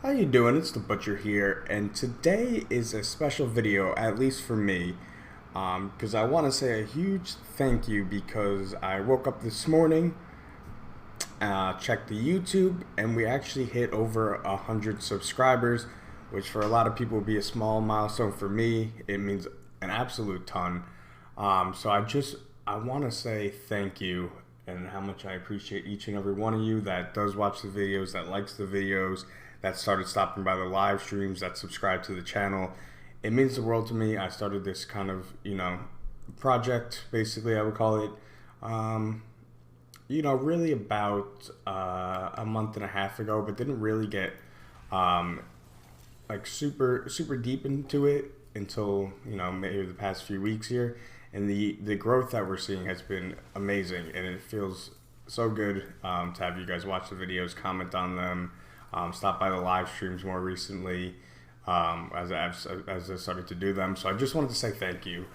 How you doing? It's the Butcher here, and today is a special video, at least for me, because I want to say a huge thank you because I woke up this morning, checked the YouTube, and we actually hit over 100 subscribers, which for a lot of people will be a small milestone. For me, it means an absolute ton. So I want to say thank you and how much I appreciate each and every one of you that does watch the videos, that likes the videos, that started stopping by the live streams, that subscribe to the channel. It means the world to me. I started this kind of, project, basically, I would call it, really about a month and a half ago, but didn't really get like super deep into it until maybe the past few weeks here, and the growth that we're seeing has been amazing, and it feels so good to have you guys watch the videos, comment on them, stop by the live streams more recently, as I started to do them. So I just wanted to say thank you,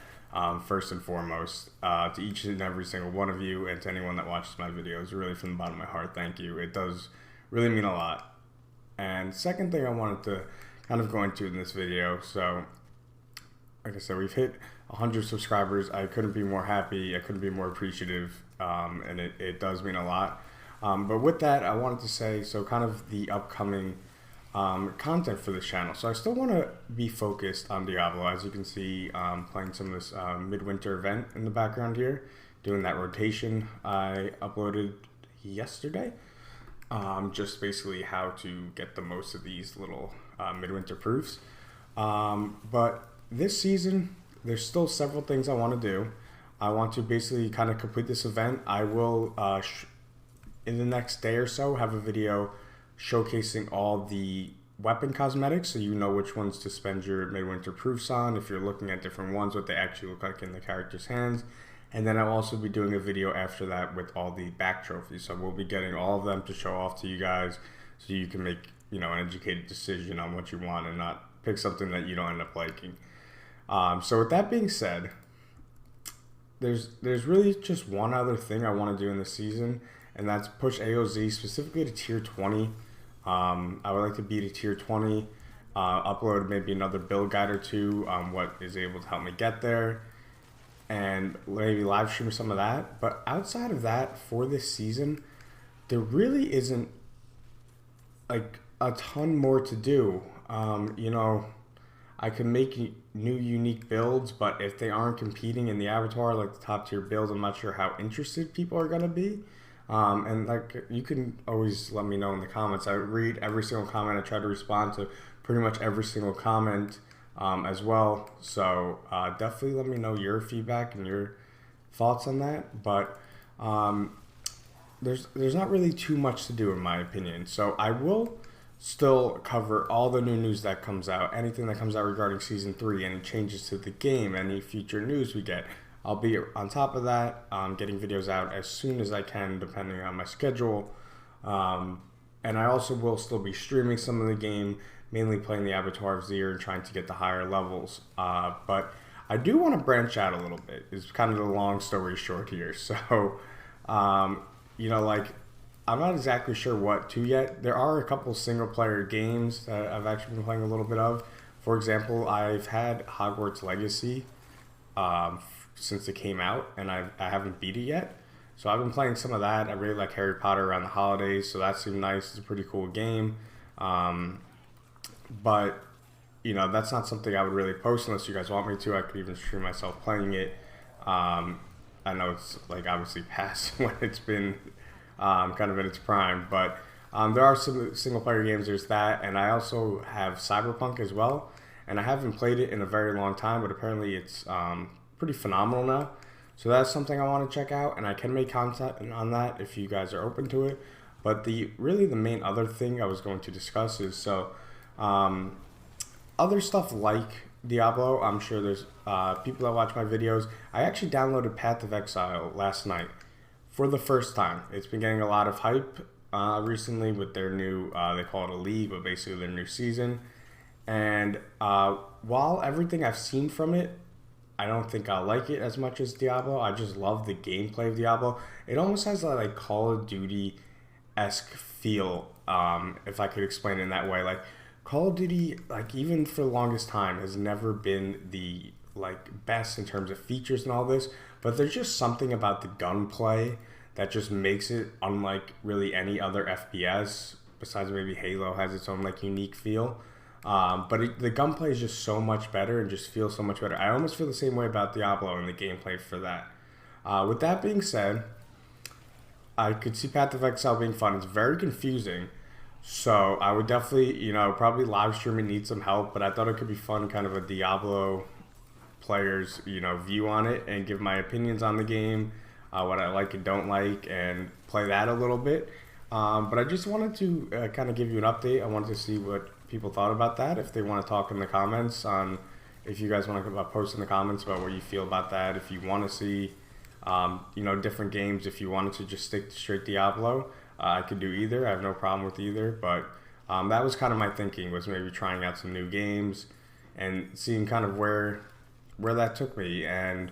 first and foremost, to each and every single one of you, and to anyone that watches my videos. Really, from the bottom of my heart, thank you. It does really mean a lot. And second thing I wanted to kind of go into in this video, so like I said, we've hit 100 subscribers. I couldn't be more happy. I couldn't be more appreciative, and it does mean a lot. But with that, I wanted to say, so kind of the upcoming content for this channel. So I still want to be focused on Diablo. As you can see, playing some of this midwinter event in the background here, doing that rotation I uploaded yesterday. Just basically how to get the most of these little midwinter proofs. But this season, there's still several things I want to do. I want to basically kind of complete this event. I will, in the next day or so, have a video showcasing all the weapon cosmetics, so you know which ones to spend your midwinter proofs on. If you're looking at different ones, what they actually look like in the character's hands. And then I'll also be doing a video after that with all the back trophies. So we'll be getting all of them to show off to you guys, so you can make an educated decision on what you want and not pick something that you don't end up liking. So with that being said, there's really just one other thing I want to do in this season, and that's push AOZ specifically to tier 20. I would like to be to tier 20, upload maybe another build guide or two on what is able to help me get there, and maybe live stream some of that. But outside of that, for this season, there really isn't like a ton more to do. I can make new unique builds, but if they aren't competing in the avatar, like the top tier builds, I'm not sure how interested people are gonna be. And like, you can always let me know in the comments. I read every single comment. I try to respond to pretty much every single comment as well. So definitely let me know your feedback and your thoughts on that. But there's not really too much to do in my opinion. So I will still cover all the new news that comes out, anything that comes out regarding season 3, any changes to the game, any future news we get. I'll be on top of that, getting videos out as soon as I can, depending on my schedule. And I also will still be streaming some of the game, mainly playing the Avatar of Zir and trying to get the higher levels. But I do want to branch out a little bit, is kind of the long story short here. So, like, I'm not exactly sure what to yet. There are a couple single player games that I've actually been playing a little bit of. For example, I've had Hogwarts Legacy since it came out, and I haven't beat it yet. So I've been playing some of that. I really like Harry Potter around the holidays, so that seemed nice. It's a pretty cool game. But, that's not something I would really post unless you guys want me to. I could even stream myself playing it. I know it's like obviously past when it's been kind of in its prime, but there are some single player games. There's that, and I also have Cyberpunk as well, and I haven't played it in a very long time, but apparently it's pretty phenomenal now. So that's something I want to check out, and I can make content on that if you guys are open to it. But the main other thing I was going to discuss is other stuff like Diablo. I'm sure there's people that watch my videos. I actually downloaded Path of Exile last night for the first time. It's been getting a lot of hype recently with their new, they call it a league, but basically their new season. And while everything I've seen from it, I don't think I'll like it as much as Diablo. I just love the gameplay of Diablo. It almost has that like Call of Duty-esque feel if I could explain it in that way. Like, Call of Duty, like, even for the longest time, has never been the, like, best in terms of features and all this, but there's just something about the gunplay that just makes it unlike really any other FPS, besides maybe Halo has its own, like, unique feel. The gunplay is just so much better and just feels so much better. I almost feel the same way about Diablo and the gameplay for that. With that being said, I could see Path of Exile being fun. It's very confusing. So I would definitely, probably live streaming needs some help, but I thought it could be fun, kind of a Diablo player's, view on it and give my opinions on the game, what I like and don't like, and play that a little bit. But I just wanted to kind of give you an update. I wanted to see what people thought about that. If they want to talk in the comments on, if you guys want to post in the comments about what you feel about that. If you want to see, different games. If you wanted to just stick to straight Diablo, I could do either. I have no problem with either. But that was kind of my thinking, was maybe trying out some new games and seeing kind of where that took me. And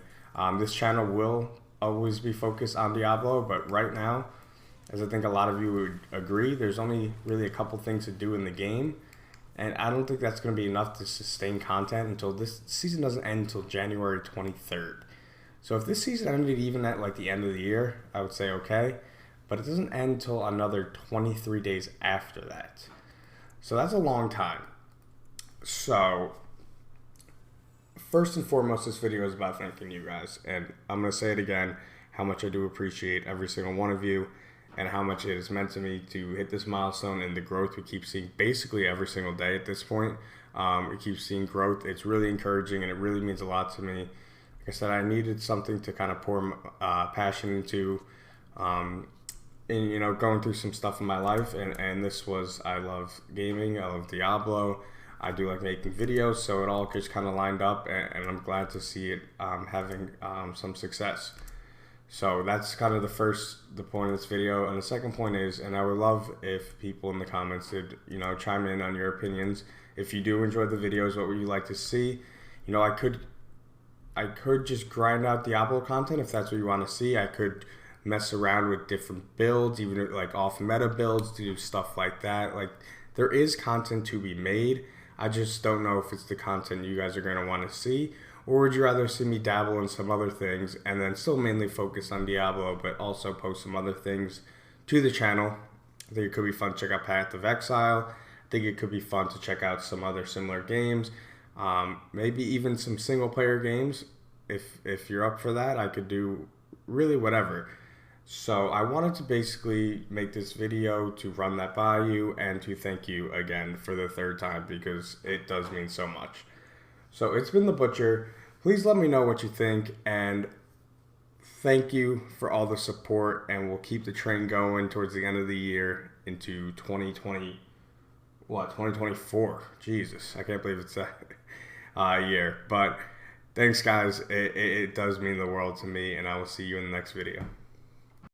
this channel will always be focused on Diablo, but right now, as I think a lot of you would agree, there's only really a couple things to do in the game, and I don't think that's going to be enough to sustain content until this season doesn't end until January 23rd. So if this season ended even at like the end of the year, I would say okay, but it doesn't end until another 23 days after that. So that's a long time. So first and foremost, this video is about thanking you guys, and I'm going to say it again, how much I do appreciate every single one of you and how much it has meant to me to hit this milestone and the growth we keep seeing basically every single day at this point. We keep seeing growth. It's really encouraging, and it really means a lot to me. Like I said, I needed something to kind of pour passion into, in going through some stuff in my life, and this was, I love gaming, I love Diablo, I do like making videos, so it all just kind of lined up, and I'm glad to see it having some success. So that's kind of the point of this video. And the second point is, and I would love if people in the comments did, chime in on your opinions. If you do enjoy the videos, what would you like to see? I could just grind out Diablo content if that's what you want to see. I could mess around with different builds, even like off meta builds, to do stuff like that. Like, there is content to be made. I just don't know if it's the content you guys are going to want to see. Or would you rather see me dabble in some other things and then still mainly focus on Diablo, but also post some other things to the channel? I think it could be fun to check out Path of Exile. I think it could be fun to check out some other similar games. Maybe even some single player games. If you're up for that, I could do really whatever. So I wanted to basically make this video to run that by you and to thank you again for the third time, because it does mean so much. So it's been The Butcher. Please let me know what you think, and thank you for all the support, and we'll keep the train going towards the end of the year into 2024. Jesus, I can't believe it's that year. But thanks, guys. It does mean the world to me, and I will see you in the next video.